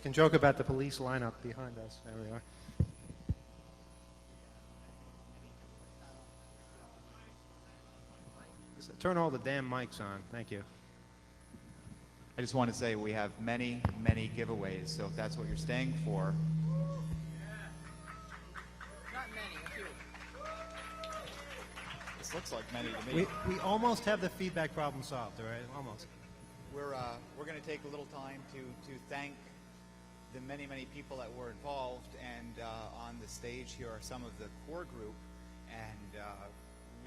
We can joke about the police lineup behind us. There we are. Turn all the damn mics on. Thank you. I just want to say we have many, many giveaways, so if that's what you're staying for. Not many, a few. This looks like many to me. We almost have the feedback problem solved, all right? Almost. We're going to take a little time to thank the many, many people that were involved, and on the stage here are some of the core group, and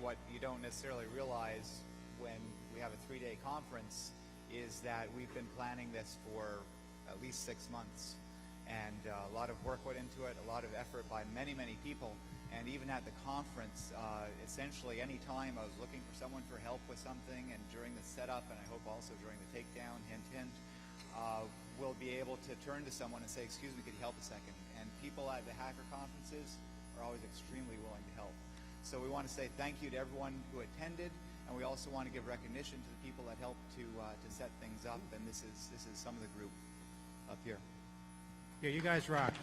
what you don't necessarily realize when we have a 3-day conference is that we've been planning this for at least 6 months, and a lot of work went into it, a lot of effort by many, many people, and even at the conference, essentially any time I was looking for someone for help with something, and during the setup, and I hope also during the takedown, hint, hint, we'll be able to turn to someone and say, excuse me, could you help a second? And people at the hacker conferences are always extremely willing to help. So we want to say thank you to everyone who attended, and we also want to give recognition to the people that helped to set things up, and this is some of the group up here. Yeah, you guys rock.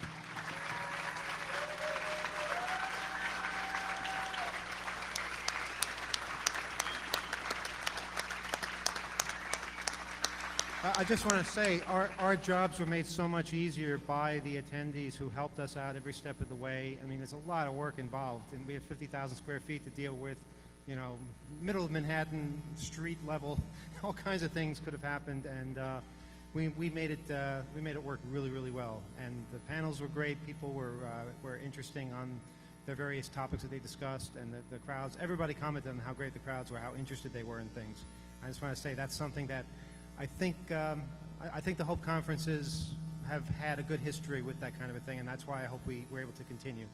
I just want to say our jobs were made so much easier by the attendees who helped us out every step of the way. I mean, there's a lot of work involved, and we have 50,000 square feet to deal with. You know, middle of Manhattan, street level, all kinds of things could have happened, and we made it work really, really well. And the panels were great. People were interesting on the various topics that they discussed, and the crowds. Everybody commented on how great the crowds were, how interested they were in things. I just want to say that's something that I think the Hope conferences have had a good history with that kind of a thing, and that's why I hope we're able to continue.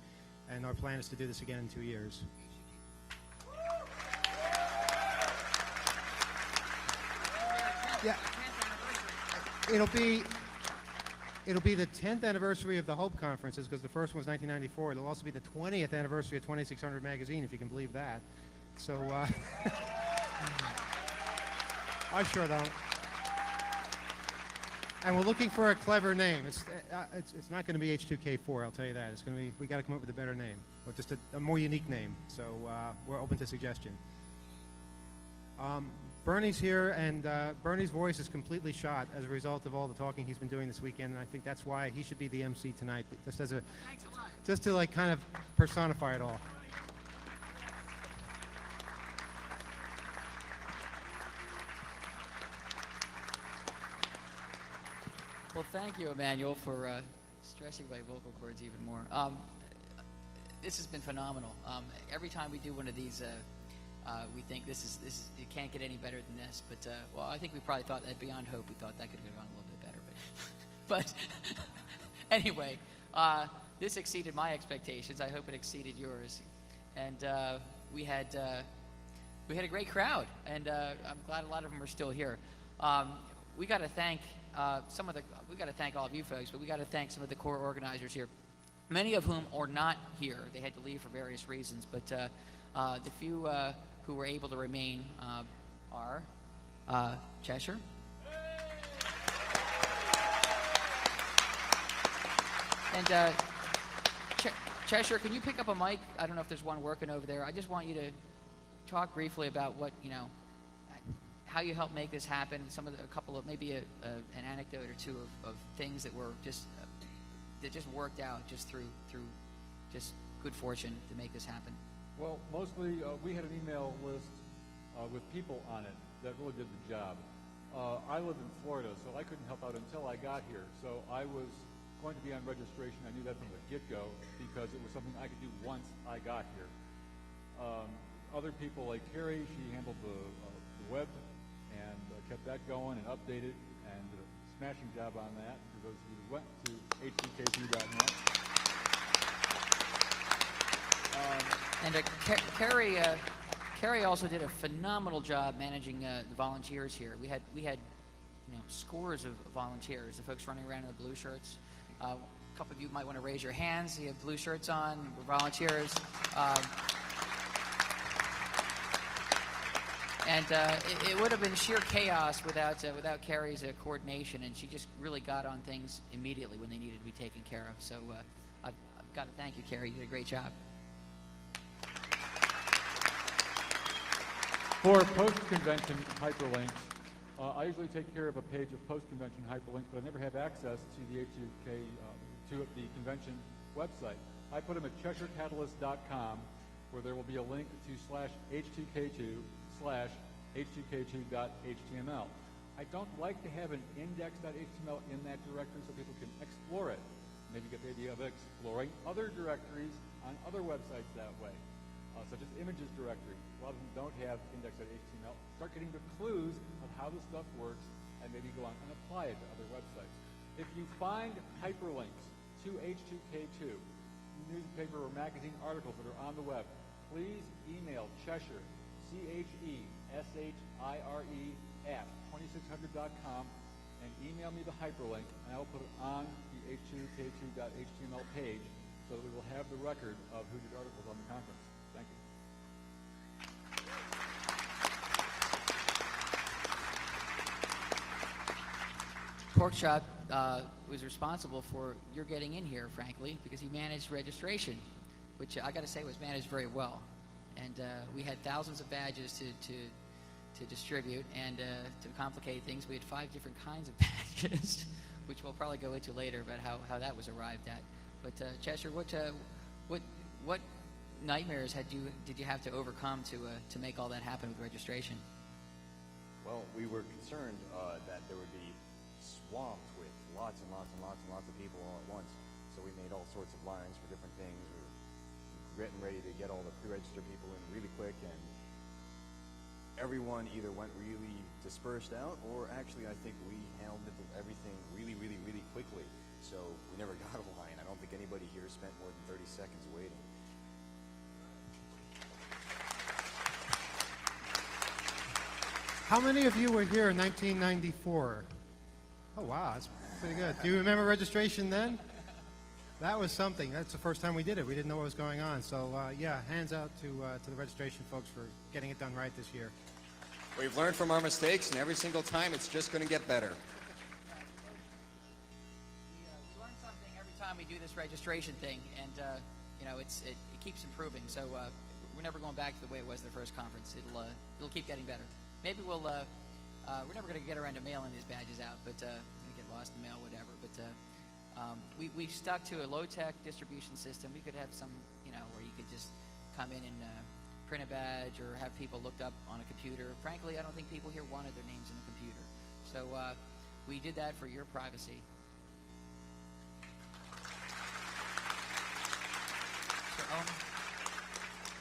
And our plan is to do this again in 2 years. Yeah, it'll be the 10th anniversary of the Hope conferences, because the first one was 1994. It'll also be the 20th anniversary of 2600 magazine, if you can believe that. So I sure don't. And we're looking for a clever name. It's not going to be H2K2, I'll tell you that. It's going to be, we got to come up with a better name, or just a more unique name. So we're open to suggestion. Bernie's here, and Bernie's voice is completely shot as a result of all the talking he's been doing this weekend, and I think that's why he should be the MC tonight, just to like kind of personify it all. Well, thank you, Emmanuel, for stressing my vocal cords even more. This has been phenomenal. Every time we do one of these, we think this is it can't get any better than this. But well, I think we probably thought that beyond hope. We thought that could have gone a little bit better. But anyway, this exceeded my expectations. I hope it exceeded yours. And we had a great crowd, and I'm glad a lot of them are still here. We got to thank we got to thank all of you folks, but we got to thank some of the core organizers here, many of whom are not here. They had to leave for various reasons, but the few who were able to remain are Cheshire, and Cheshire, can you pick up a mic? I don't know if there's one working over there. I just want you to talk briefly about what, how you helped make this happen. A couple of maybe an anecdote or two of things that were that just worked out just through just good fortune to make this happen. Well, mostly we had an email list with people on it that really did the job. I live in Florida, so I couldn't help out until I got here. So I was going to be on registration. I knew that from the get-go because it was something I could do once I got here. Other people like Carrie, she handled the web and kept that going and updated, and did a smashing job on that. For those who went to H2K2.net. And Carrie also did a phenomenal job managing the volunteers here. We had scores of volunteers, the folks running around in the blue shirts. A couple of you might want to raise your hands. You have blue shirts on, we're volunteers. And it would have been sheer chaos without Carrie's coordination, and she just really got on things immediately when they needed to be taken care of. So I've got to thank you, Carrie. You did a great job. For post-convention hyperlinks, I usually take care of a page of post-convention hyperlinks, but I never have access to the H2K, to the convention website. I put them at CheshireCatalyst.com, where there will be a link to /H2K2/H2K2.html. I don't like to have an index.html in that directory so people can explore it. Maybe get the idea of exploring other directories on other websites that way, such as images directory. A lot of them don't have index.html. Start getting the clues of how this stuff works and maybe go on and apply it to other websites. If you find hyperlinks to H2K2, newspaper or magazine articles that are on the web, please email Cheshire, CHESHIRE @2600.com and email me the hyperlink, and I will put it on the H2K2.html page so that we will have the record of who did articles on the conference. Thank you. Porkchop was responsible for your getting in here, frankly, because he managed registration, which I got to say was managed very well. And we had thousands of badges to distribute, and to complicate things, we had 5 different kinds of badges, which we'll probably go into later about how that was arrived at. But Cheshire, what nightmares did you have to overcome to make all that happen with registration? Well, we were concerned that there would be swamped with lots and lots and lots and lots of people all at once. So we made all sorts of lines for different things. We were getting ready to get all the pre-registered people in really quick, and everyone either went really dispersed out, or actually I think we handled everything really, really, really quickly. So we never got a line. I don't think anybody here spent more than 30 seconds waiting. How many of you were here in 1994? Oh, wow, that's pretty good. Do you remember registration then? That was something. That's the first time we did it. We didn't know what was going on. So, yeah, hands out to the registration folks for getting it done right this year. We've learned from our mistakes, and every single time it's just going to get better. We learn something every time we do this registration thing, and it keeps improving. So we're never going back to the way it was the first conference. It'll keep getting better. Maybe we're never going to get around to mailing these badges out, but we're going to get lost in the mail, whatever. But we stuck to a low-tech distribution system. We could have some, where you could just come in and print a badge or have people looked up on a computer. Frankly, I don't think people here wanted their names in a computer. So we did that for your privacy.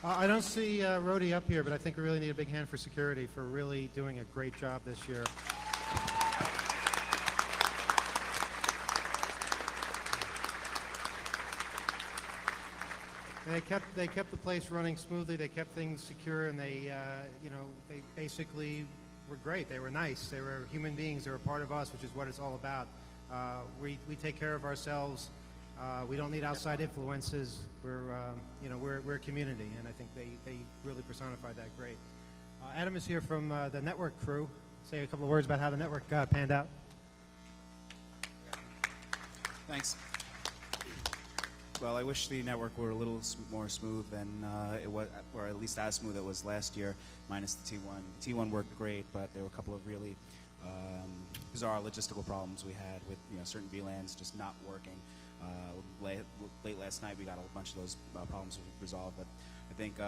I don't see Rhodey up here, but I think we really need a big hand for security for really doing a great job this year. They kept the place running smoothly. They kept things secure, and they basically were great. They were nice. They were human beings. They were part of us, which is what it's all about. We take care of ourselves. We don't need outside influences. We're a community, and I think they really personified that great. Adam is here from the network crew. Say a couple of words about how the network panned out. Thanks. Well, I wish the network were a little more smooth than it was, or at least as smooth as it was last year, minus the T1. The T1 worked great, but there were a couple of really bizarre logistical problems we had with certain VLANs just not working. Late last night, we got a whole bunch of those problems resolved, but I think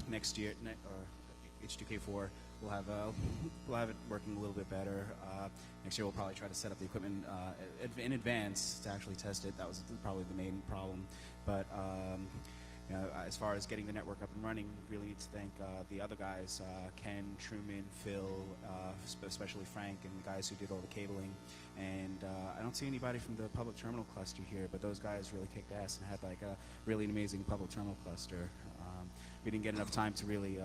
next year, or H2K4, we'll have it working a little bit better. Next year, we'll probably try to set up the equipment in advance to actually test it. That was probably the main problem. But as far as getting the network up and running, really need to thank the other guys, Ken, Truman, Phil, especially Frank, and the guys who did all the cabling. And I don't see anybody from the public terminal cluster here, but those guys really kicked ass and had like a really amazing public terminal cluster. We didn't get enough time to really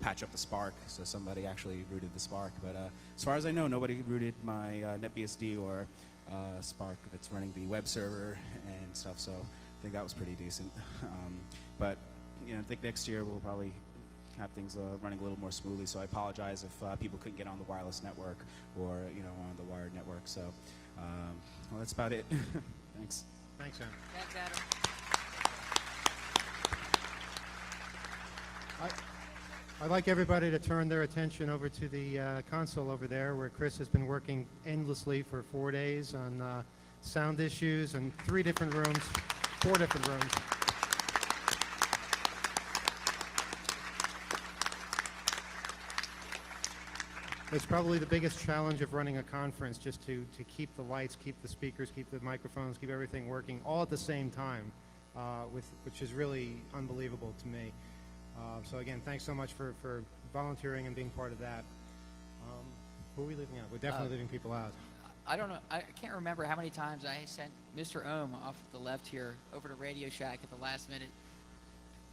patch up the Spark, so somebody actually rooted the Spark. But as far as I know, nobody rooted my NetBSD or Spark that's running the web server and stuff, so I think that was pretty decent. But I think next year we'll probably have things running a little more smoothly. So I apologize if people couldn't get on the wireless network or on the wired network. So well, that's about it. Thanks. Thanks, Adam. Thanks, Adam. I'd like everybody to turn their attention over to the console over there, where Chris has been working endlessly for 4 days on sound issues in 4 different rooms. It's probably the biggest challenge of running a conference, just to keep the lights, keep the speakers, keep the microphones, keep everything working all at the same time, which is really unbelievable to me. So again, thanks so much for volunteering and being part of that. Who are we leaving out? We're definitely leaving people out. I don't know. I can't remember how many times I sent Mr. Ohm off the left here over to Radio Shack at the last minute,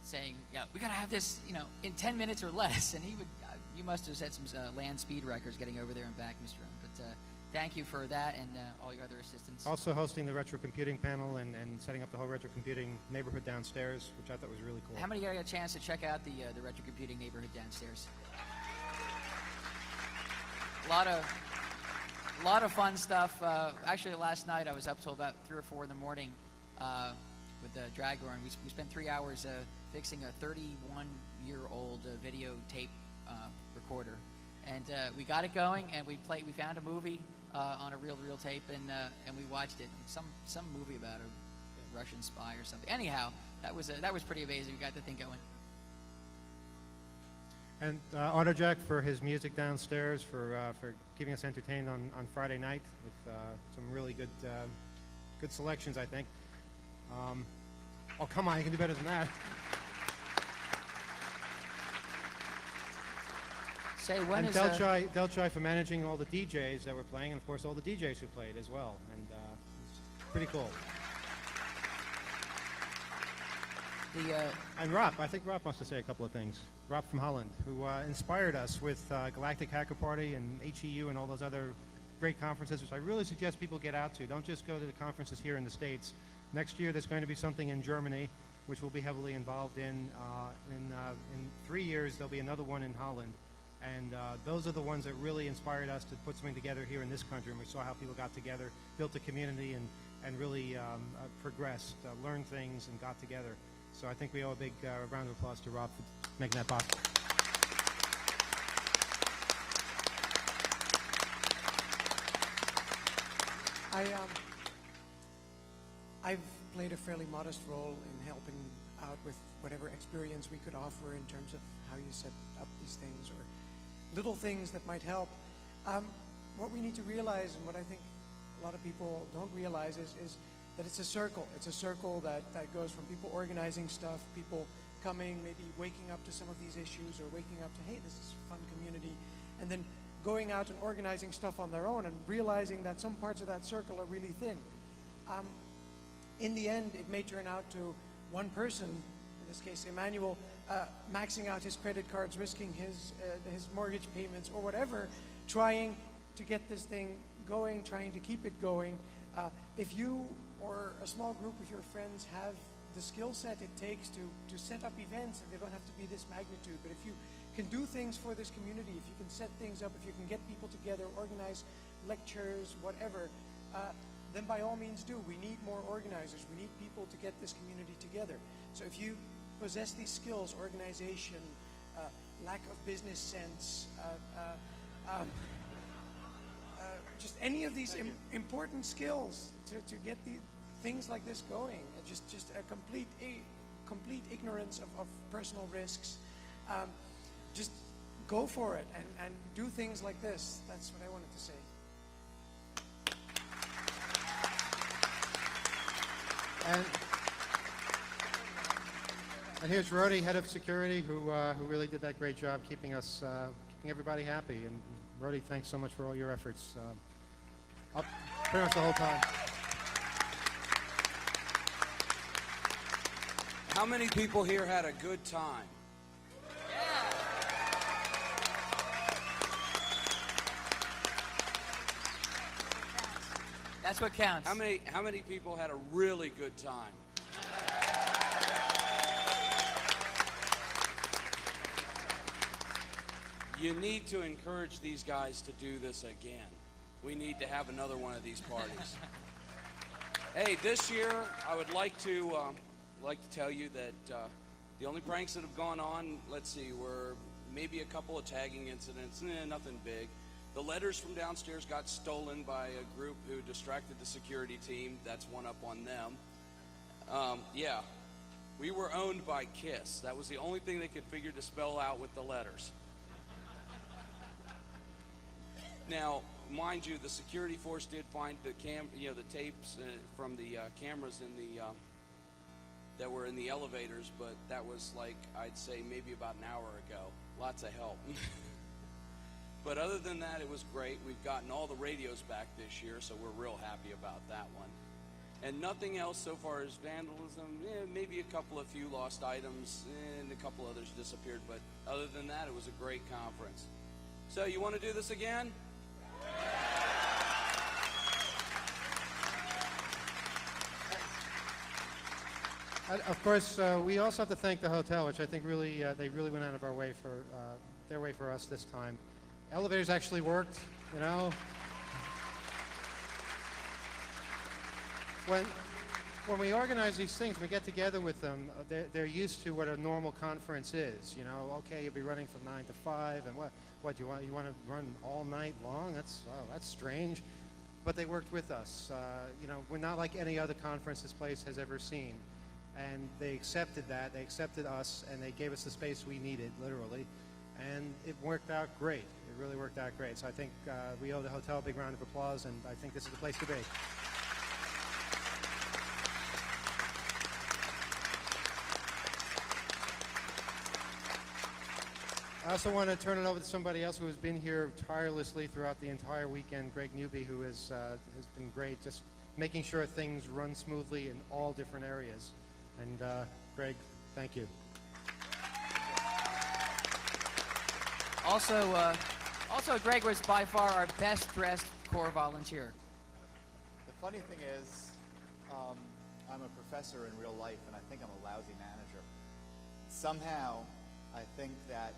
saying, "Yeah, we gotta have this, in 10 minutes or less." And he would. You must have set some land speed records getting over there and back, Mr. Ohm. But thank you for that and all your other assistance. Also hosting the retro computing panel and setting up the whole retro computing neighborhood downstairs, which I thought was really cool. How many of you got a chance to check out the retro computing neighborhood downstairs? A lot of fun stuff. Actually, last night I was up till about 3 or 4 in the morning with Dragor, and we spent 3 hours fixing a 31-year-old videotape recorder, and we got it going, and we found a movie on a real tape, and we watched it. Some movie about a Russian spy or something. Anyhow, that was pretty amazing. We got the thing going. And AutoJack for his music downstairs, for keeping us entertained on Friday night with some really good selections, I think. Oh, come on, you can do better than that. Say, when And is Delchai for managing all the DJs that were playing, and of course all the DJs who played as well. And it's pretty cool. And Rob, I think Rob wants to say a couple of things. Rob from Holland, who inspired us with Galactic Hacker Party and HEU and all those other great conferences, which I really suggest people get out to. Don't just go to the conferences here in the States. Next year there's going to be something in Germany, which we'll be heavily involved in. In 3 years there'll be another one in Holland. And those are the ones that really inspired us to put something together here in this country. And we saw how people got together, built a community, and really progressed, learned things, and got together. So I think we owe a big round of applause to Rob for making that possible. I've played a fairly modest role in helping out with whatever experience we could offer in terms of how you set up these things or little things that might help. What we need to realize, and what I think a lot of people don't realize, is that it's a circle. It's a circle that goes from people organizing stuff, people coming, maybe waking up to some of these issues, or waking up to, hey, this is a fun community, and then going out and organizing stuff on their own and realizing that some parts of that circle are really thin. In the end, it may turn out to one person, in this case Emmanuel, maxing out his credit cards, risking his mortgage payments or whatever, trying to get this thing going, trying to keep it going. If you or a small group of your friends have the skill set it takes to set up events, and they don't have to be this magnitude, but if you can do things for this community, if you can set things up, if you can get people together, organize lectures, whatever, then by all means do. We need more organizers. We need people to get this community together. So if you possess these skills, organization, lack of business sense, just any of these important skills to get things like this going, just a complete ignorance of personal risks, just go for it and do things like this. That's what I wanted to say. And here's Rody, head of security, who really did that great job keeping everybody happy. And Rody, thanks so much for all your efforts, pretty much the whole time. How many people here had a good time? That's what counts. How many people had a really good time? You need to encourage these guys to do this again. We need to have another one of these parties. Hey, this year I would like to tell you that the only pranks that have gone on, let's see, were maybe a couple of tagging incidents, nothing big. The letters from downstairs got stolen by a group who distracted the security team. That's one up on them. Yeah, we were owned by KISS. That was the only thing they could figure to spell out with the letters. Now, mind you, the security force did find the tapes from the cameras in the that were in the elevators, but that was like, I'd say maybe about an hour ago. Lots of help. But other than that, it was great. We've gotten all the radios back this year, so we're real happy about that one. And nothing else so far as vandalism. Maybe a few lost items, and a couple others disappeared. But other than that, it was a great conference. So you want to do this again? Of course, we also have to thank the hotel, which I think really they really went out of their way for us this time. Elevators actually worked, you know. When we organize these things, we get together with them. They're used to what a normal conference is. You know, okay, you'll be running from 9 to 5, and what do you want? You want to run all night long? That's strange. But they worked with us. You know, we're not like any other conference this place has ever seen. And they accepted that. They accepted us, and they gave us the space we needed, literally. And it worked out great. It really worked out great. So I think we owe the hotel a big round of applause, and I think this is the place to be. I also want to turn it over to somebody else who has been here tirelessly throughout the entire weekend, Greg Newby, who has been great, just making sure things run smoothly in all different areas. And Greg, thank you. Also, Greg was by far our best-dressed Corps volunteer. The funny thing is, I'm a professor in real life, and I think I'm a lousy manager. Somehow, I think that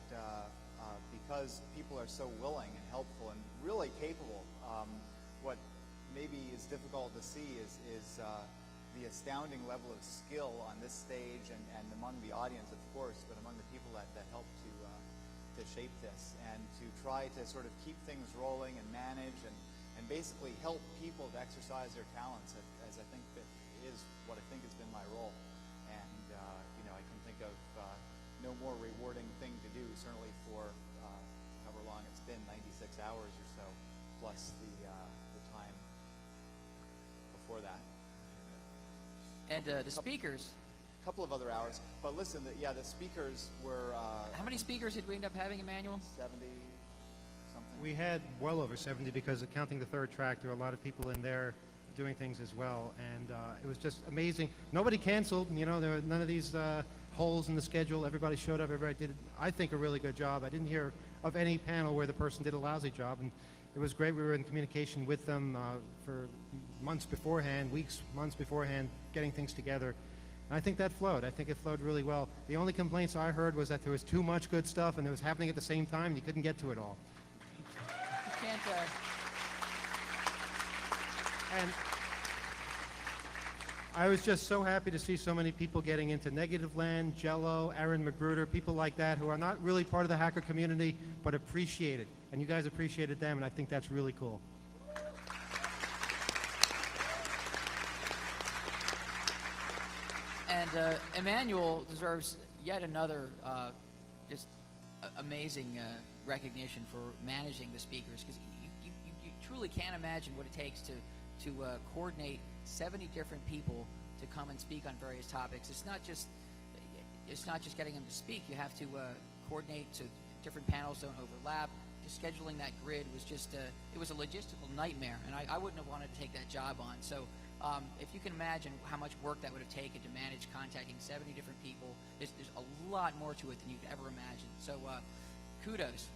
because people are so willing and helpful and really capable, what maybe is difficult to see is the astounding level of skill on this stage and among the audience, of course, but among the people that helped to shape this and to try to sort of keep things rolling and manage and basically help people to exercise their talents, as I think that is what I think has been my role. And you know, I can think of no more rewarding thing to do, certainly for however long it's been, 96 hours or so, plus the time before that. And the speakers. A couple of other hours. But listen, the speakers were... How many speakers did we end up having, Emmanuel? 70 something. We had well over 70 because counting the third track, there were a lot of people in there doing things as well. And it was just amazing. Nobody canceled. You know, there were none of these holes in the schedule. Everybody showed up. Everybody did, I think, a really good job. I didn't hear of any panel where the person did a lousy job. And it was great. We were in communication with them for months beforehand, weeks, months beforehand, getting things together. And I think that flowed. I think it flowed really well. The only complaints I heard was that there was too much good stuff and it was happening at the same time and you couldn't get to it all. You can't... And I was just so happy to see so many people getting into Negative Land, Jello, Aaron Magruder, people like that who are not really part of the hacker community but appreciate it. And you guys appreciated them, and I think that's really cool. And Emmanuel deserves yet another just amazing recognition for managing the speakers, because you truly can't imagine what it takes to coordinate 70 different people to come and speak on various topics. It's not just getting them to speak. You have to coordinate so different panels don't overlap. Just scheduling that grid was just it was a logistical nightmare, and I wouldn't have wanted to take that job on. So if you can imagine how much work that would have taken to manage contacting 70 different people, there's a lot more to it than you could ever imagine. So kudos.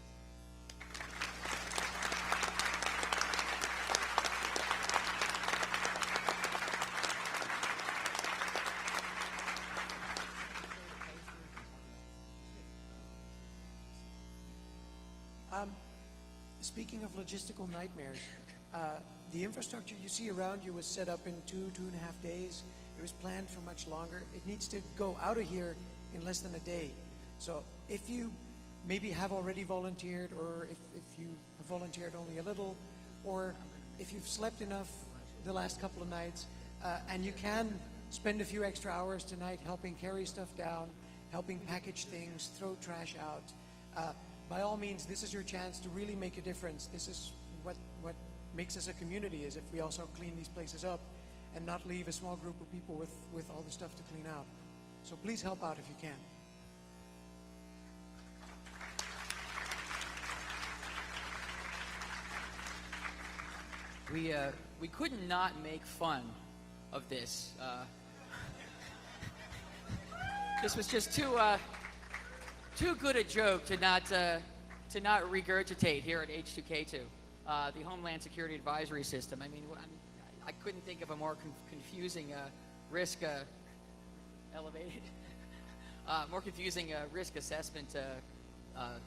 Speaking of logistical nightmares, the infrastructure you see around you was set up in 2.5 days. It was planned for much longer. It needs to go out of here in less than a day. So if you maybe have already volunteered, or if you have volunteered only a little, or if you've slept enough the last couple of nights, and you can spend a few extra hours tonight helping carry stuff down, helping package things, throw trash out, by all means, this is your chance to really make a difference. This is what makes us a community, is if we also clean these places up and not leave a small group of people with all the stuff to clean out. So please help out if you can. We could not make fun of this. This was just too good a joke to not regurgitate here at H2K2, the Homeland Security Advisory System. I mean, I couldn't think of a more confusing risk more confusing risk assessment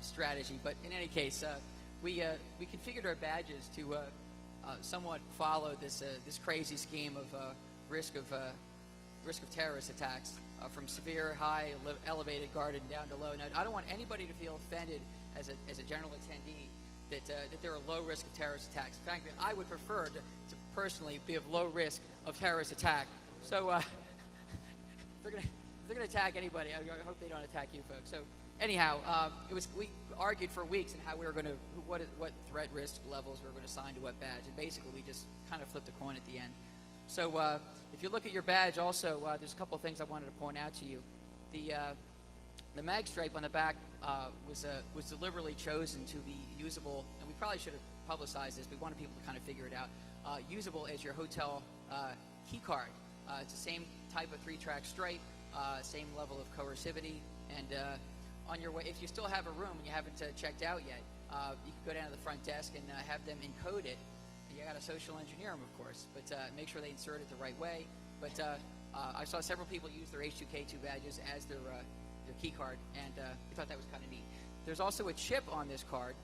strategy. But in any case, we configured our badges to somewhat follow this crazy scheme of risk of terrorist attacks, from severe, high, elevated, guarded, down to low. Now, I don't want anybody to feel offended as a general attendee that there are low risk of terrorist attacks. Frankly, I would prefer to personally be of low risk of terrorist attack. So if they're going to attack anybody, I hope they don't attack you folks. So anyhow, we argued for weeks on how we were going to, what threat risk levels we were going to assign to what badge, and basically we just kind of flipped a coin at the end. So if you look at your badge also, there's a couple of things I wanted to point out to you. The mag stripe on the back was deliberately chosen to be usable, and we probably should have publicized this. We wanted people to kind of figure it out. Usable as your hotel key card. It's the same type of 3-track stripe, same level of coercivity, and on your way, if you still have a room and you haven't checked out yet, you can go down to the front desk and have them encode it. You got to social engineer them, of course, but make sure they insert it the right way. But I saw several people use their H2K2 badges as their key card, and we thought that was kind of neat. There's also a chip on this card.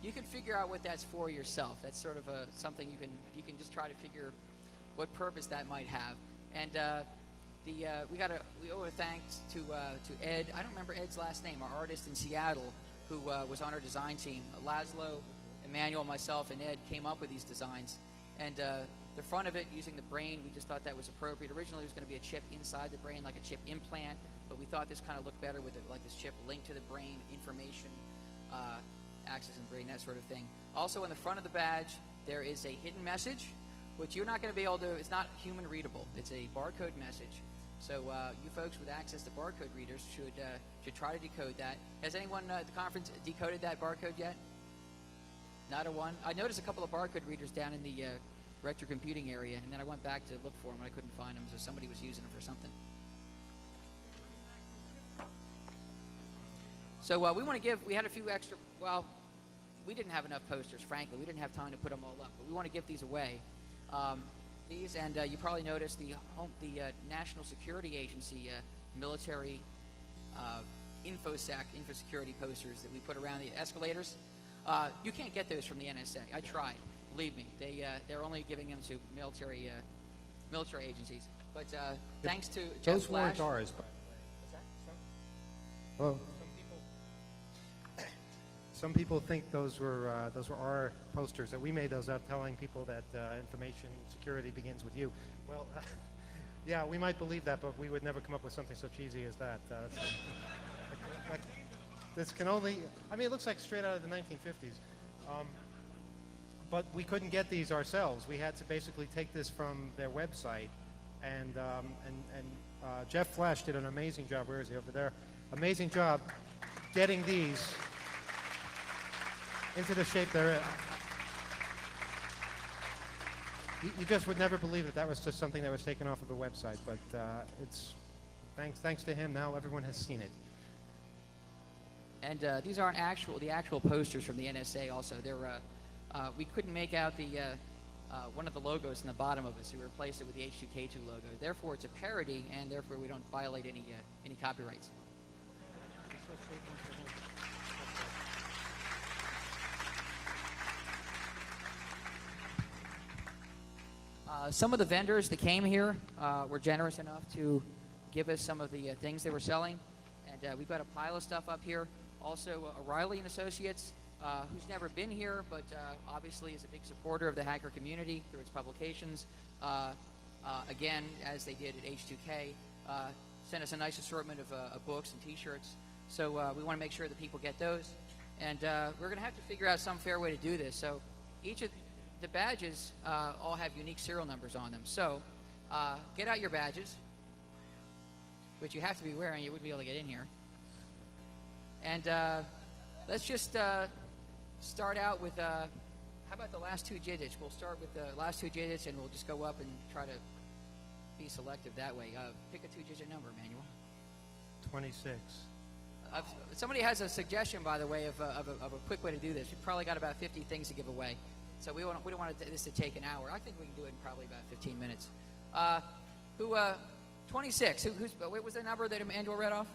You can figure out what that's for yourself. That's sort of something you can just try to figure what purpose that might have. And we owe a thanks to Ed. I don't remember Ed's last name. Our artist in Seattle, who was on our design team. Laszlo, Emmanuel, myself, and Ed came up with these designs. And the front of it, using the brain, we just thought that was appropriate. Originally, it was going to be a chip inside the brain, like a chip implant, but we thought this kind of looked better with it, like this chip linked to the brain, information, access in brain, that sort of thing. Also, in the front of the badge, there is a hidden message, which you're not going to be able to, it's not human readable. It's a barcode message. So you folks with access to barcode readers should try to decode that. Has anyone at the conference decoded that barcode yet? Not a one? I noticed a couple of barcode readers down in the retro computing area, and then I went back to look for them, and I couldn't find them, so somebody was using them for something. So we had a few extra, well, we didn't have enough posters, frankly. We didn't have time to put them all up, but we want to give these away. These, and you probably noticed the National Security Agency military InfoSec, infosecurity posters that we put around the escalators. You can't get those from the NSA. I tried. Believe me, they're only giving them to military agencies. But thanks to Jeff those Flash, weren't ours. But what's that? oh. Some people think those were our posters, that we made those up telling people that information security begins with you. Well, yeah, we might believe that, but we would never come up with something so cheesy as that. This can only, I mean, it looks like straight out of the 1950s. But we couldn't get these ourselves. We had to basically take this from their website. And Jeff Flash did an amazing job. Where is he? Over there. Amazing job getting these into the shape they're in. You just would never believe that was just something that was taken off of the website, but it's thanks to him, now everyone has seen it. And these aren't the actual posters from the NSA. Also, they're we couldn't make out the one of the logos in the bottom of it, so we replaced it with the H2K2 logo. Therefore, it's a parody, and therefore we don't violate any copyrights. Some of the vendors that came here were generous enough to give us some of the things they were selling. And we've got a pile of stuff up here. Also, O'Reilly and Associates, who's never been here, but obviously is a big supporter of the hacker community through its publications. Again, as they did at H2K, sent us a nice assortment of books and T-shirts. So we want to make sure that people get those. And we're going to have to figure out some fair way to do this. So each of the badges all have unique serial numbers on them. So get out your badges, which you have to be wearing. You wouldn't be able to get in here. And let's just start out with, how about the last two digits? We'll start with the last two digits, and we'll just go up and try to be selective that way. Pick a two-digit number, Manuel. 26. Somebody has a suggestion, by the way, of a quick way to do this. We've probably got about 50 things to give away, so we don't want this to take an hour. I think we can do it in probably about 15 minutes. 26. What was the number that Emmanuel read off?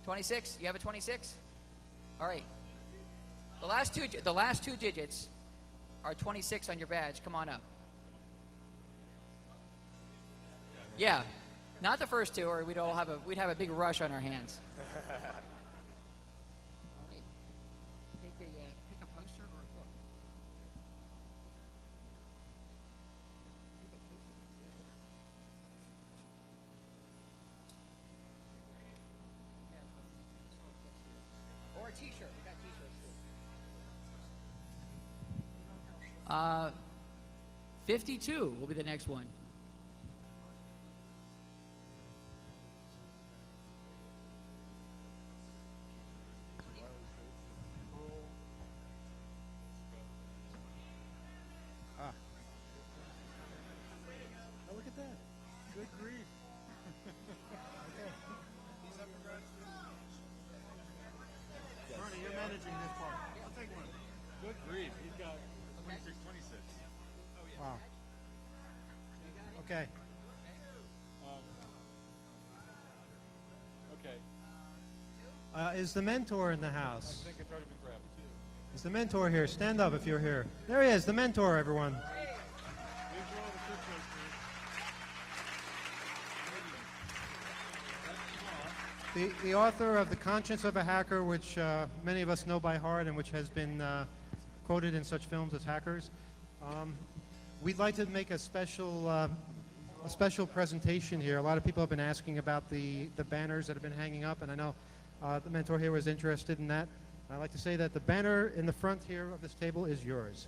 26. You have a 26? All right. The last two digits are 26 on your badge. Come on up. Yeah. Not the first two, or we'd have a big rush on our hands. Pick a poster or a book. Or a T-shirt. We got T-shirts too. 52 will be the next one. Wow. Okay. Okay. Is the mentor in the house? I think it's already been grabbed. Is the mentor here? Stand up if you're here. There he is, the mentor, everyone. The author of The Conscience of a Hacker, which many of us know by heart and which has been quoted in such films as Hackers. We'd like to make a special presentation here. A lot of people have been asking about the banners that have been hanging up, and I know the mentor here was interested in that. I'd like to say that the banner in the front here of this table is yours.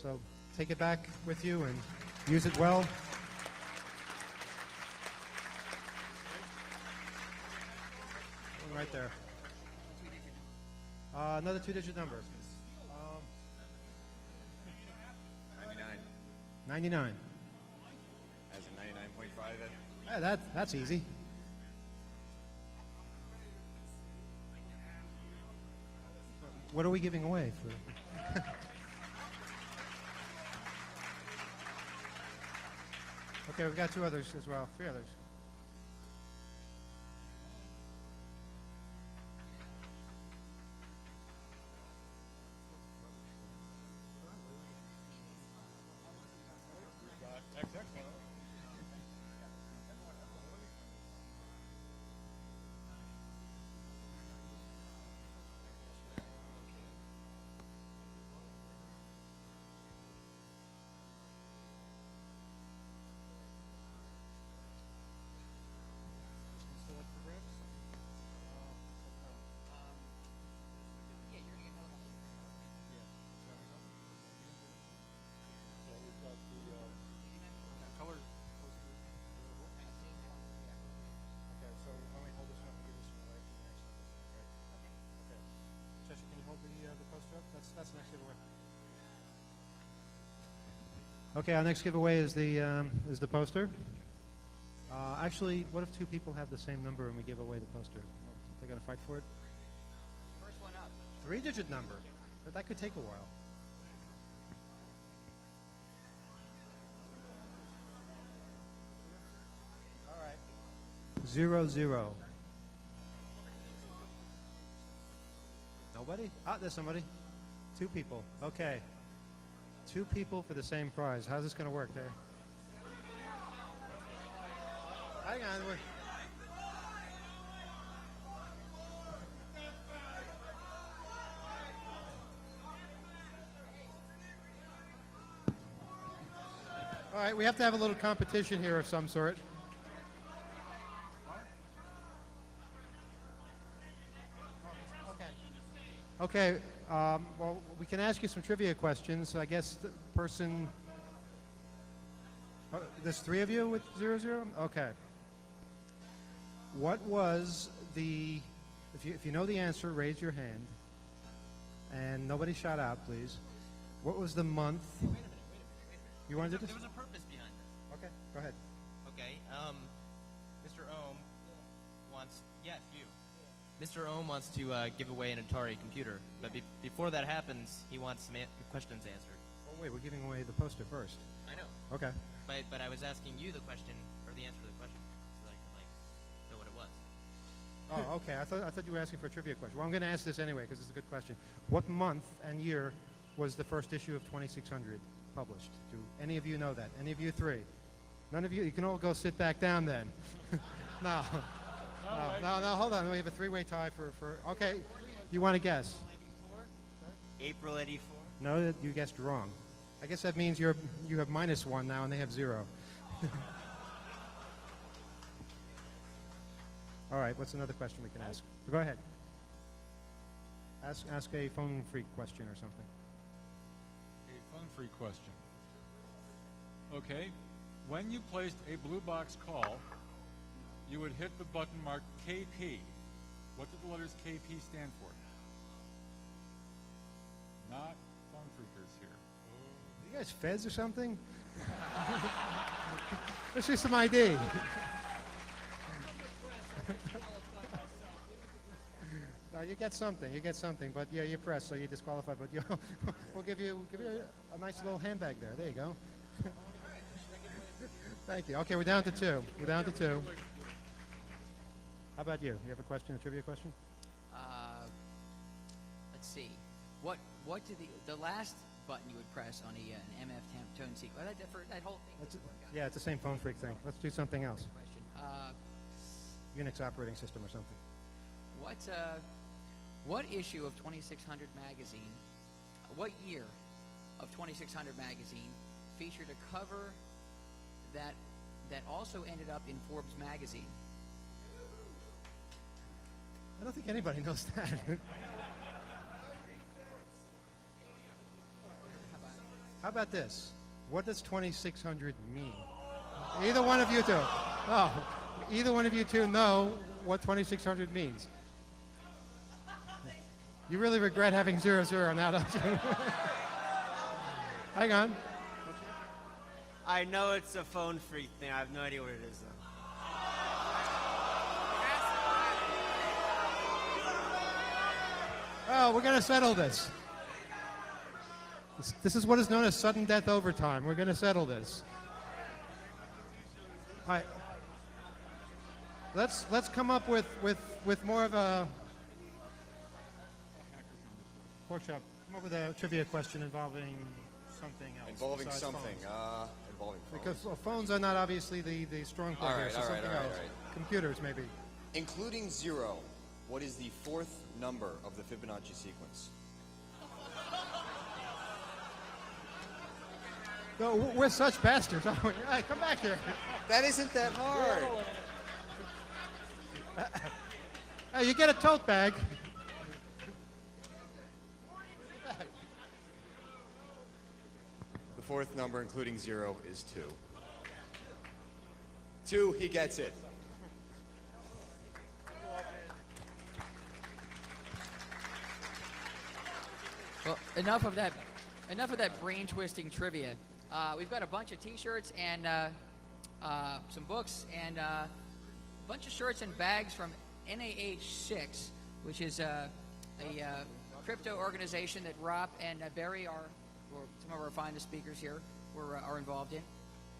So take it back with you and use it well. One right there. Another two-digit number. 99. As a 99.5. Yeah, that's easy. What are we giving away for? Okay, we've got two others as well. Three others. That's the next giveaway. Okay, our next giveaway is the poster. Actually, what if two people have the same number and we give away the poster? They're gonna fight for it. First one up. Three-digit number, but that could take a while. All right. 00. Nobody? Ah, there's somebody. Two people. Okay. 2 people for the same prize. How's this going to work there? Hang on. All right, we have to have a little competition here of some sort. Okay, well, we can ask you some trivia questions. I guess the person... there's 3 of you with 00? Okay. What was the... If you know the answer, raise your hand. And nobody shout out, please. What was the month... Wait a minute. You wanted to... There was a purpose behind this. Okay, go ahead. Okay, Mr. Ohm wants... Yes, you. Mr. Ohm wants to give away an Atari computer, but before that happens, he wants some questions answered. Oh, wait, we're giving away the poster first. I know. Okay. But I was asking you the question, or the answer to the question, so I could, know what it was. Oh, okay. I thought you were asking for a trivia question. Well, I'm going to ask this anyway because it's a good question. What month and year was the first issue of 2600 published? Do any of you know that? Any of you 3? None of you? You can all go sit back down then. No. No, hold on. We have a 3-way tie for... Okay. You want to guess? April 84? No, you guessed wrong. I guess that means you have -1 now and they have 0. All right, what's another question we can ask? Go ahead. Ask a phone freak question or something. A phone free question. Okay, when you placed a blue box call, you would hit the button marked KP. What do the letters KP stand for? Not phone freakers here. You guys feds or something? Let's see some ID. No, you get something, but yeah, you're pressed, so you're disqualified, but we'll give you a nice little handbag there. There you go. Thank you. Okay, we're down to 2. How about you? You have a question, a trivia question? Let's see. What did the last button you would press on an MF tone sequence? That whole thing. Yeah, it's the same phone freak thing. Let's do something else. Question. Unix operating system or something. What issue of 2600 magazine? What year of 2600 magazine featured a cover that also ended up in Forbes magazine? I don't think anybody knows that. How about this? What does 2600 mean? Either one of you 2. Oh, either one of you 2 know what 2600 means. You really regret having 00 now, don't you? Hang on. I know it's a phone freak thing. I have no idea what it is, though. Oh, we're going to settle this. This is what is known as sudden death overtime. We're going to settle this. All right. Let's come up with more of a workshop. Come up with a trivia question involving something else. Involving besides something. phones. Involving phones. Because phones are not obviously the strong point here, so something else. Computers, maybe. Including 0, what is the 4th number of the Fibonacci sequence? No, we're such bastards, aren't we? Hey, come back here. That isn't that hard. Hey, you get a tote bag. The 4th number, including 0, is 2. 2, he gets it. Well, enough of that brain-twisting trivia. We've got a bunch of T-shirts and some books and a bunch of shirts and bags from NAH6, which is a crypto organization that Rob and Barry or some of our finest speakers here are involved in.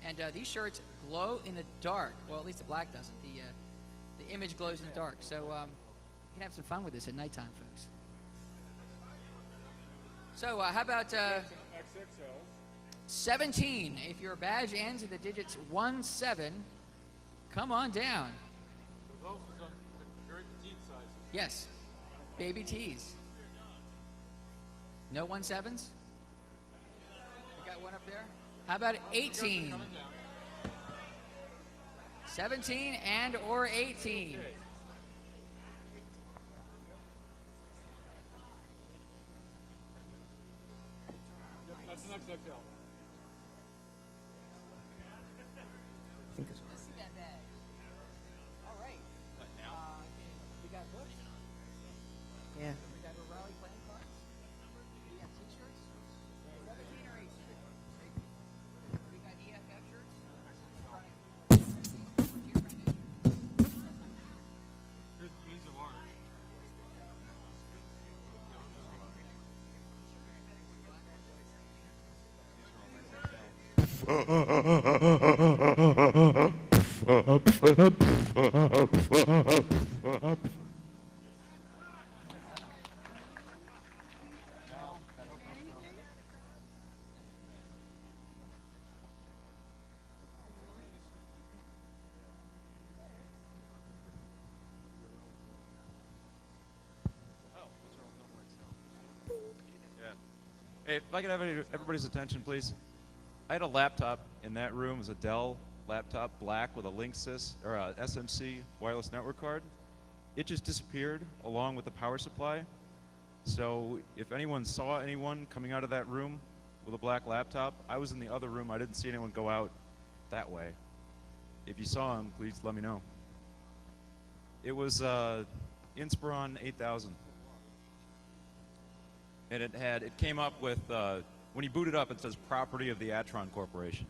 And these shirts glow in the dark. Well, at least the black doesn't. The image glows in the dark. So you can have some fun with this at nighttime, folks. So how about XXLs. 17. If your badge ends in the digits 17, come on down. There's also some very petite sizes. Yes, baby tees. No 17s? We got one up there. How about 18? 17 and or 18. Yep, that's an XXL. Let's see that bag. All right. What now? We got books. Yeah. We got O'Reilly playing cards. We got T-shirts. 17 or 18. We got EFF shirts. Here's the beans of orange. Hey, if I could have everybody's attention, please. I had a laptop in that room. It was a Dell laptop, black, with a Linksys or a SMC wireless network card. It just disappeared along with the power supply. So if anyone saw anyone coming out of that room with a black laptop, I was in the other room. I didn't see anyone go out that way. If you saw him, please let me know. It was Inspiron 8000. And it came up with, when you boot it up, it says property of the Atron Corporation.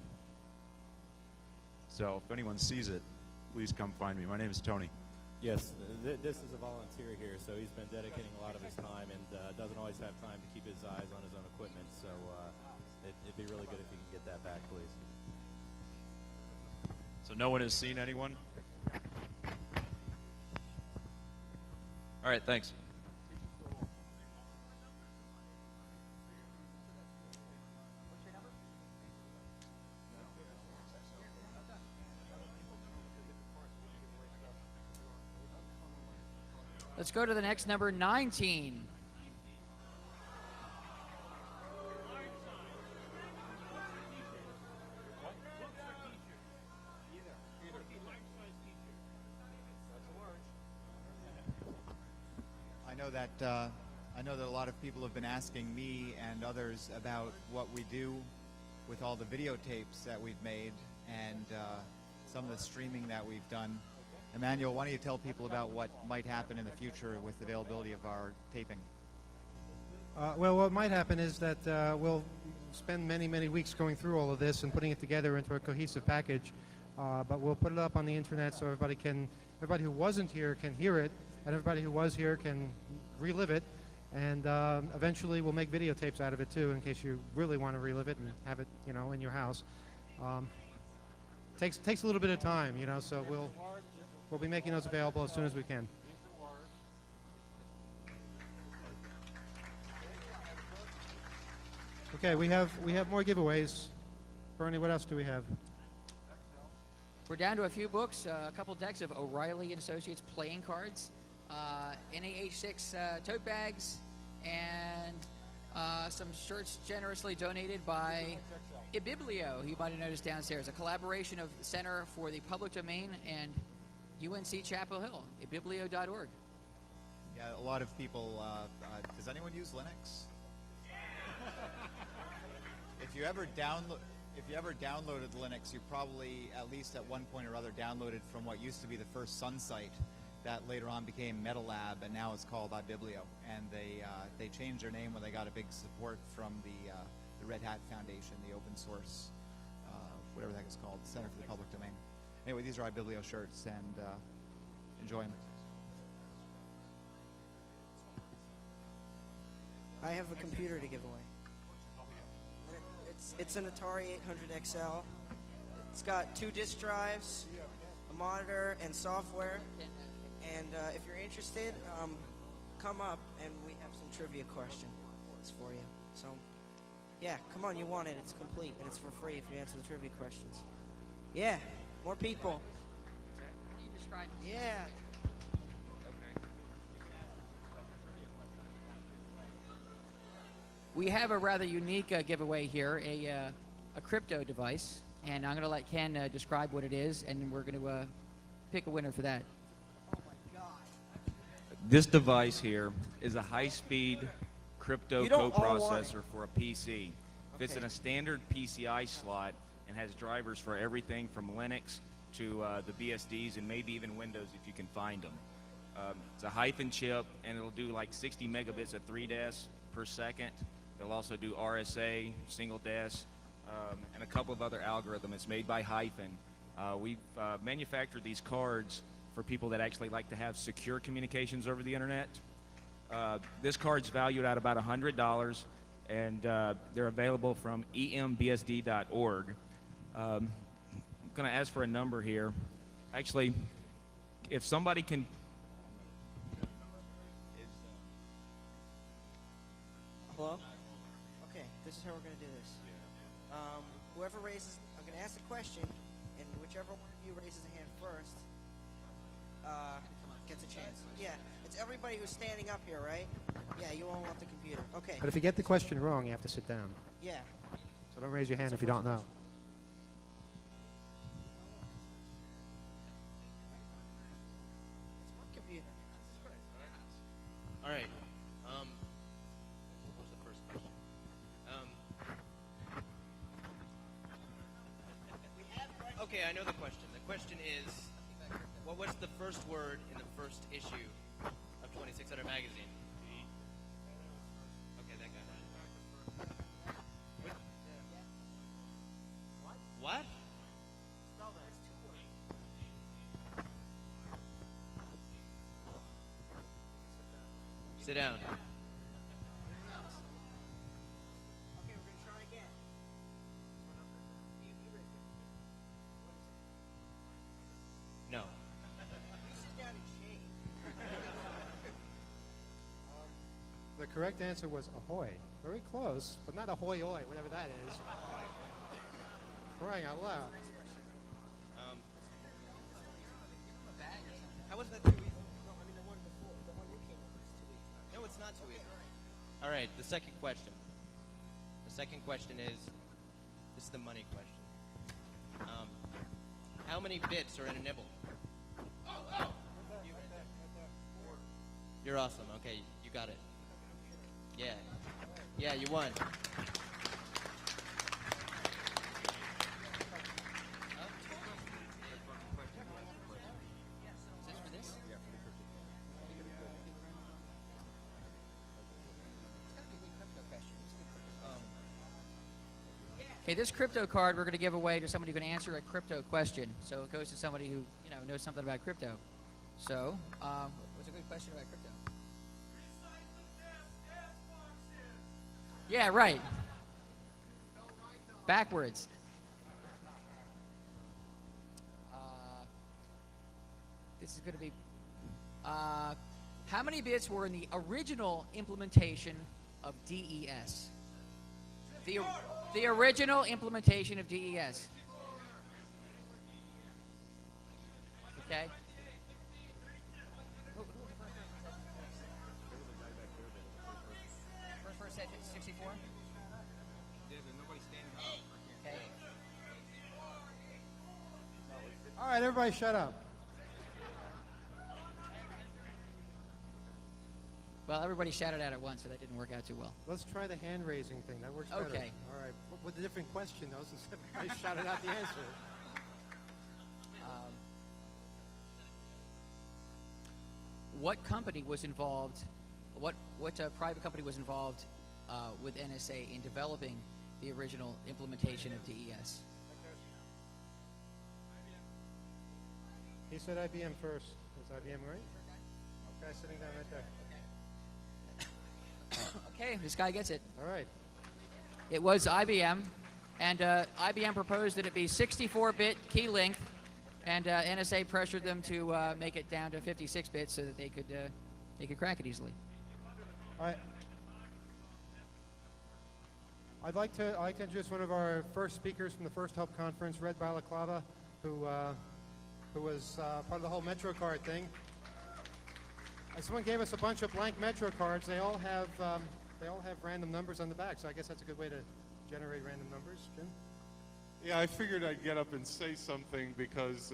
So if anyone sees it, please come find me. My name is Tony. Yes, this is a volunteer here, so he's been dedicating a lot of his time and doesn't always have time to keep his eyes on his own equipment. So it'd be really good if you can get that back, please. So no one has seen anyone? All right, thanks. Let's go to the next number, 19. I know that a lot of people have been asking me and others about what we do with all the videotapes that we've made and some of the streaming that we've done. Emmanuel, why don't you tell people about what might happen in the future with the availability of our taping? Well, what might happen is that we'll spend many, many weeks going through all of this and putting it together into a cohesive package. But we'll put it up on the internet so everybody who wasn't here can hear it, and everybody who was here can relive it. And eventually we'll make videotapes out of it too, in case you really want to relive it and have it, in your house. Takes a little bit of time, so we'll be making those available as soon as we can. Okay, we have more giveaways. Bernie, what else do we have? We're down to a few books, a couple decks of O'Reilly & Associates playing cards, NAH6 tote bags, and some shirts generously donated by Ibiblio, you might have noticed downstairs, a collaboration of the Center for the Public Domain and UNC Chapel Hill, ibiblio.org. Yeah, a lot of people, does anyone use Linux? If you ever downloaded Linux, you probably, at least at one point or other, downloaded from what used to be the first Sun site that later on became MetaLab, and now it's called iBiblio. And they changed their name when they got a big support from the Red Hat Foundation, the open source, whatever that is called, the Center for the Public Domain. Anyway, these are iBiblio shirts, and enjoy them. I have a computer to give away. It's an Atari 800 XL. It's got 2 disk drives, a monitor, and software. And if you're interested, come up and we have some trivia questions for you. So Yeah, come on, you want it. It's complete, and it's for free if you answer the trivia questions. Yeah, more people. How do you describe it? Yeah. We have a rather unique giveaway here, a crypto device, and I'm going to let Ken describe what it is, and we're going to pick a winner for that. This device here is a high-speed crypto You don't all want coprocessor for a PC. Fits Okay. in a standard PCI slot and has drivers for everything from Linux to the BSDs and maybe even Windows if you can find them. It's a hyphen chip, and it'll do like 60 megabits of 3DES per second. It'll also do RSA, single DES, and a couple of other algorithms. It's made by Hyphen. We've manufactured these cards for people that actually like to have secure communications over the internet. This card's valued at about $100, and they're available from embsd.org. I'm going to ask for a number here. Actually, if somebody can... Hello? Okay, this is how we're going to do this. Whoever raises, I'm going to ask the question, and whichever one of you raises a hand first gets a chance. Yeah, it's everybody who's standing up here, right? Yeah, you all want the computer. Okay. But if you get the question wrong, you have to sit down. Yeah. So don't raise your hand if you don't know. Computer. All right. What was the first question? Okay, I know the question. The question is, what was the first word in the first issue of 2600 magazine? Okay, that guy. What? Sit down. Okay, we're going to try again. You raise it. No. You sit down and shake. The correct answer was ahoy. Very close, but not ahoy oy, whatever that is. Crying out loud. How was that too easy? No, I mean the one before. The one you came up with is too easy. No, it's not too easy. All right, the second question. The second question is, this is the money question. How many bits are in a nibble? You're awesome. Okay, you got it. Yeah. Yeah, you won. Okay, this crypto card we're going to give away to somebody who can answer a crypto question. So it goes to somebody who knows something about crypto. So, what's a good question about crypto? Yeah, right. Backwards. This is going to be. How many bits were in the original implementation of DES? The original implementation of DES. Okay. First said 64? Okay. All right, everybody shut up. Well, everybody shouted out at once, so that didn't work out too well. Let's try the hand raising thing. That works better. Okay. All right. With a different question, though, since everybody shouted out the answer. What company was involved? What private company was involved with NSA in developing the original implementation of DES? He said IBM first. Is IBM right? Okay, sitting down right there. Okay, this guy gets it. All right. It was IBM, and IBM proposed that it be 64-bit key length, and NSA pressured them to make it down to 56 bits so that they could crack it easily. All right. I'd like to introduce one of our first speakers from the First Help Conference, Red Balaclava, who was part of the whole MetroCard thing. Someone gave us a bunch of blank Metro cards. They all have random numbers on the back, so I guess that's a good way to generate random numbers. Jim? Yeah, I figured I'd get up and say something because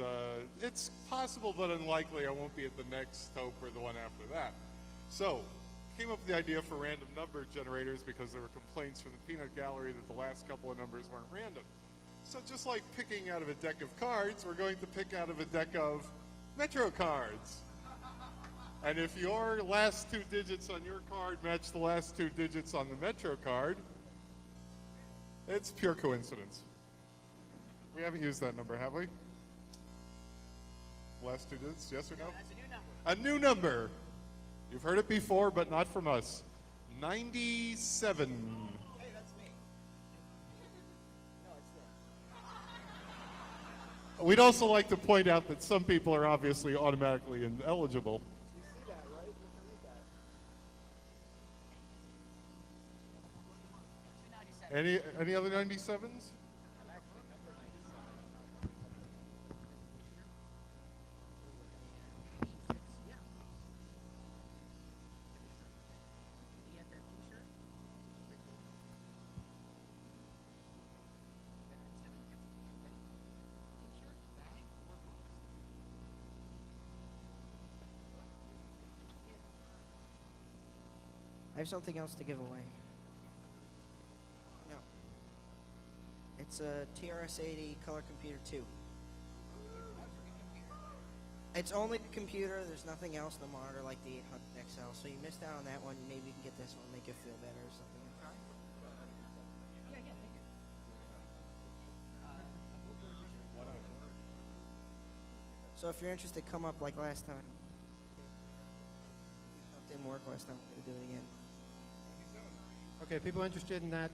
it's possible but unlikely I won't be at the next Hope or the one after that. So, came up with the idea for random number generators because there were complaints from the peanut gallery that the last couple of numbers weren't random. So just like picking out of a deck of cards, we're going to pick out of a deck of Metro cards. And if your last two digits on your card match the last two digits on the Metro card, it's pure coincidence. We haven't used that number, have we? Last two digits, yes or no? That's a new number. A new number. You've heard it before, but not from us. 97. Hey, that's me. No, it's them. We'd also like to point out that some people are obviously automatically ineligible. You see that, right? You can read that. Any other 97s? I have something else to give away. No. It's a TRS-80 color computer 2. It's only the computer, there's nothing else, no monitor like the 800 XL. So you missed out on that one, maybe you can get this one, make you feel better or something. So if you're interested, come up like last time. It didn't work last time, we're going to do it again. Okay, people interested in that,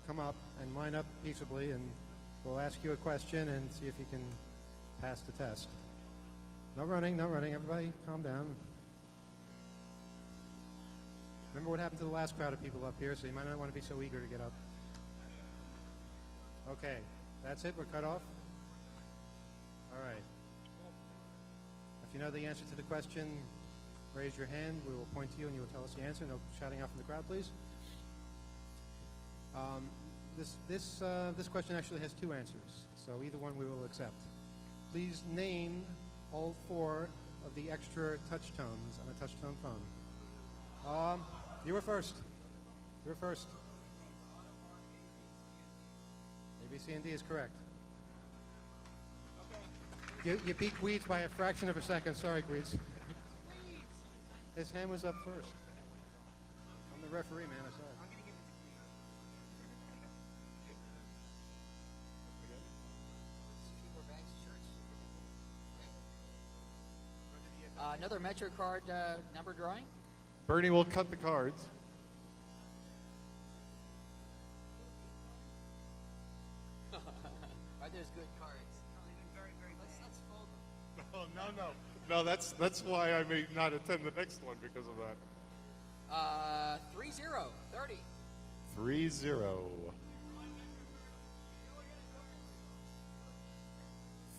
come up and line up peaceably, and we'll ask you a question and see if you can pass the test. No running, no running. Everybody calm down. Remember what happened to the last crowd of people up here, so you might not want to be so eager to get up. Okay, that's it. We're cut off. All right. If you know the answer to the question, raise your hand. We will point to you and you will tell us the answer. No shouting out from the crowd, please. This question actually has two answers, so either one we will accept. Please name all four of the extra touch tones on a touch tone phone. You were first. You were first. A, B, C, and D is correct. You beat Gweeds by a fraction of a second. Sorry, Gweeds. His hand was up first. I'm the referee, man. I saw it. Another MetroCard number drawing. Bernie will cut the cards. Are those good cards? Let's fold them. No, that's why I may not attend the next one because of that. 3-0, 30. 3-0.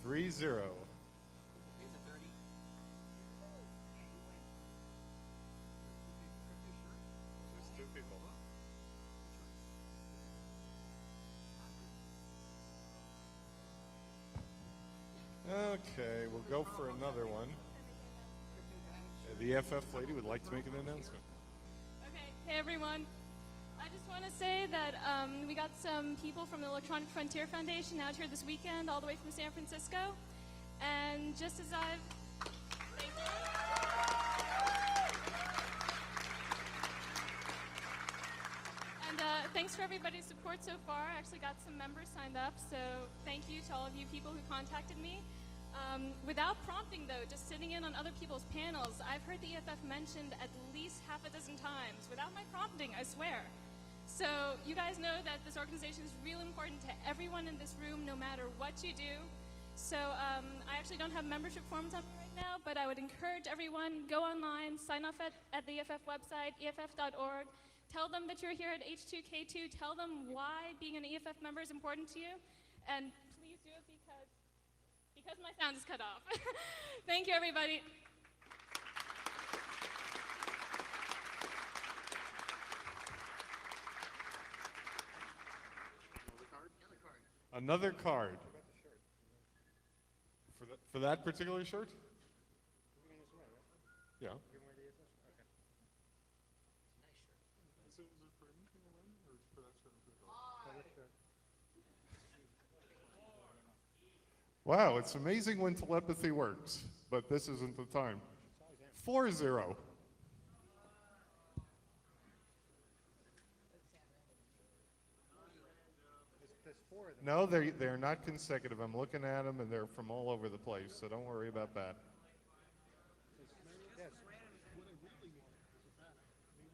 3-0. Okay, we'll go for another one. The FF lady would like to make an announcement. Okay, hey everyone. I just want to say that we got some people from the Electronic Frontier Foundation out here this weekend, all the way from San Francisco. And just as I've... Thank you. And thanks for everybody's support so far. I actually got some members signed up, so thank you to all of you people who contacted me. Without prompting, though, just sitting in on other people's panels, I've heard the EFF mentioned at least half a dozen times, without my prompting, I swear. So you guys know that this organization is real important to everyone in this room, no matter what you do. So I actually don't have membership forms on me right now, but I would encourage everyone, go online, sign up at the EFF website, EFF.org, Tell them that you're here at H2K2. Tell them why being an EFF member is important to you. And please do it because my sound is cut off. Thank you, everybody. Another card. For that particular shirt? Yeah. Wow, it's amazing when telepathy works, but this isn't the time. 4-0. No, they're not consecutive. I'm looking at them, and they're from all over the place, so don't worry about that. Yes.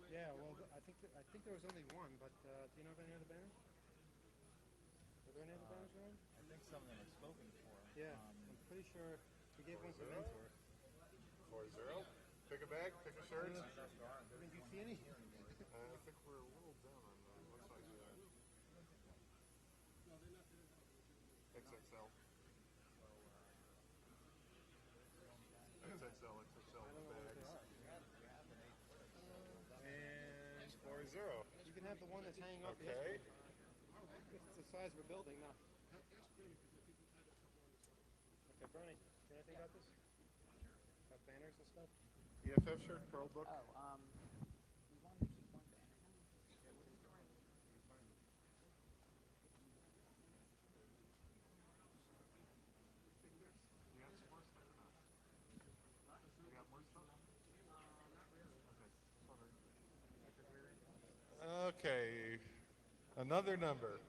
Yeah, well, I think there was only one, but do you know of any other banners? Are there any other banners around? I think some of them are spoken for. Yeah, I'm pretty sure we gave one to Mentor. 4-0. Pick a bag, pick a shirt. Did you see any? I think we're a little down on one side of that. XXL. XXL bags. And 4-0. You can have the one that's hanging off the Okay. escalator. It's the size of a building now. Okay, Bernie, can I think about this? About banners and stuff? EFF shirt, Pearl book. Oh, we wanted to keep one banner. Okay, another number.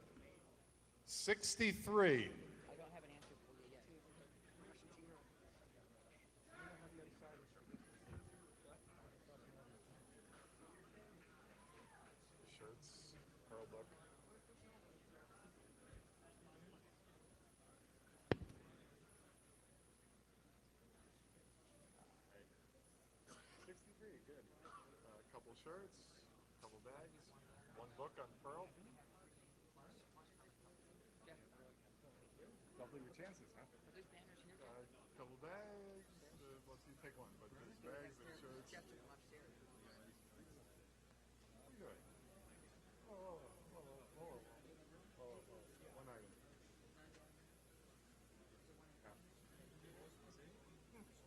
63. I don't have an answer for you yet. Shirts, Pearl book. Good. A couple shirts, a couple bags, one book on Pearl. Double your chances, huh? Couple bags. Let's see, pick one. But there's bags and shirts. What are you doing? Whoa. One item.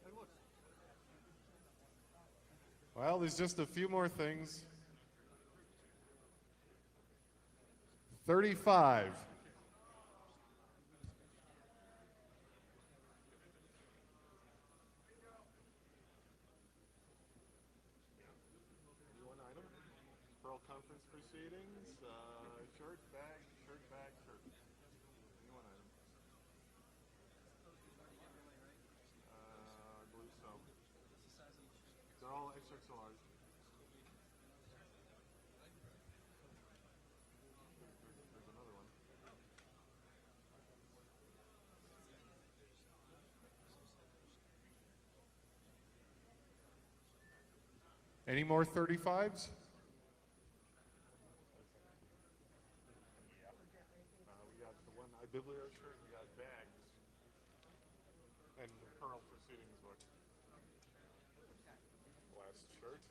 Hey, look. Well, there's just a few more things. 35. One item. Pearl Conference Proceedings. Shirt, bag, shirt. One item. I believe so. They're all extra large. There's another one. Any more 35s? We got the one Biblio shirt, we got bags, and the Pearl Proceedings book. Last shirt.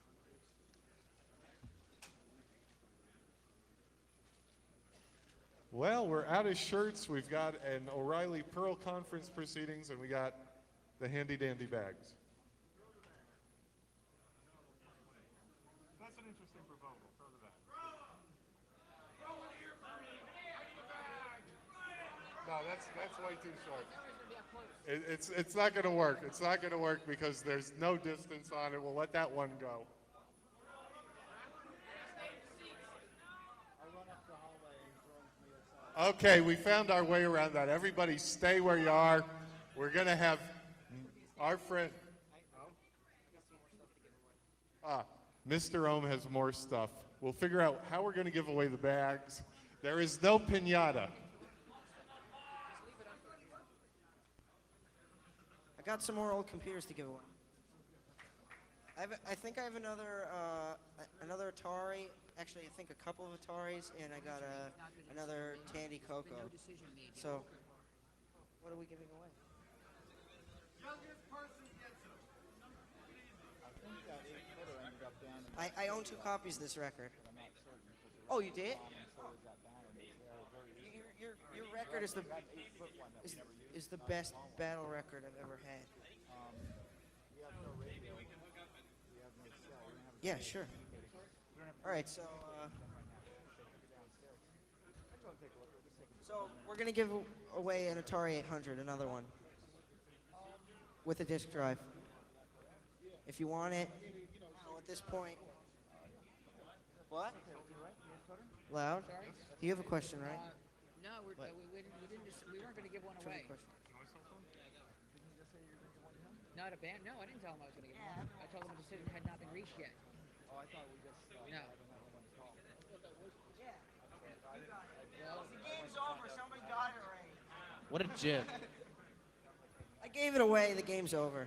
Well, we're out of shirts. We've got an O'Reilly Pearl Conference Proceedings, and we got the handy dandy bags. That's an interesting proposal. Throw the bag. No, that's way too short. It's not going to work. It's not going to work because there's no distance on it. We'll let that one go. Okay, we found our way around that. Everybody stay where you are. We're going to have our friend... Mr. Ohm has more stuff. We'll figure out how we're going to give away the bags. There is no piñata. I got some more old computers to give away. I think I have another Atari actually, I think a couple of Ataris, and I got another Tandy Coco. So, what are we giving away? I own 2 copies of this record. Oh, you did? Your record is the best battle record I've ever had. Yeah, sure. All right, so we're gonna give away an Atari 800, another one, with a disc drive. If you want it, at this point. What? Loud? Sorry? You have a question, right? No, we weren't going to give one away. Not a band? No, I didn't tell him I was going to give one. I told him the decision had not been reached yet. Oh, I thought we just... No. The game's over. Somebody got it already. What a gem. I gave it away. The game's over.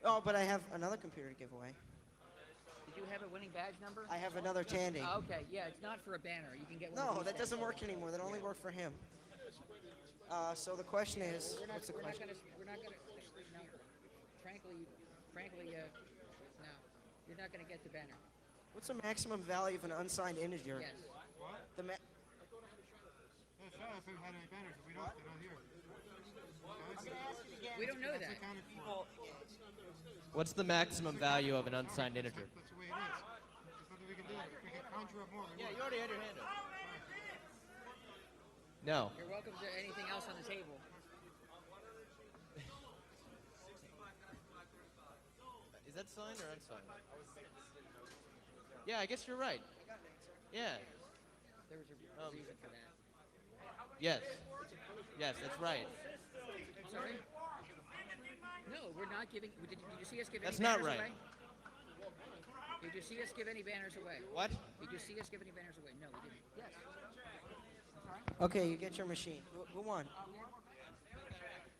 Oh, but I have another computer to give away. Did you have a winning badge number? I have another Tandy. Oh, okay, yeah, it's not for a banner. You can get one. No, that doesn't work anymore. That only worked for him. So the question is, what's the question? We're not gonna. No, frankly, no. You're not gonna get the banner. What's the maximum value of an unsigned integer? Yes. What? The Yeah, sure, if we had any banners, but we don't. They're not here. We don't know that. What's the maximum value of an unsigned integer? That's the way it is. There's nothing we can do. We can conjure up more. Yeah, you already had your hand up. No. You're welcome to anything else on the table. Is that signed or unsigned? Yeah, I guess you're right. Yeah. There was a reason for that. Yes. Yes, that's right. Sorry? No, we're not giving. Did you see us give That's any banners not right. away? Did you see us give any banners away? What? Did you see us give any banners away? No, we didn't. Yes. Okay, you get your machine. Who won?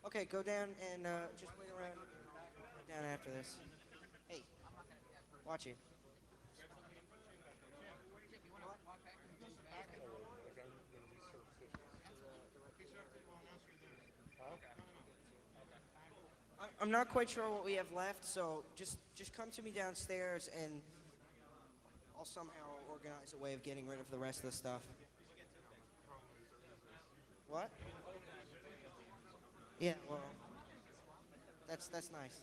Okay, go down and just wait around down after this. Hey, watch it. I'm not quite sure what we have left, so just come to me downstairs and I'll somehow organize a way of getting rid of the rest of the stuff. What? Yeah, well, that's nice.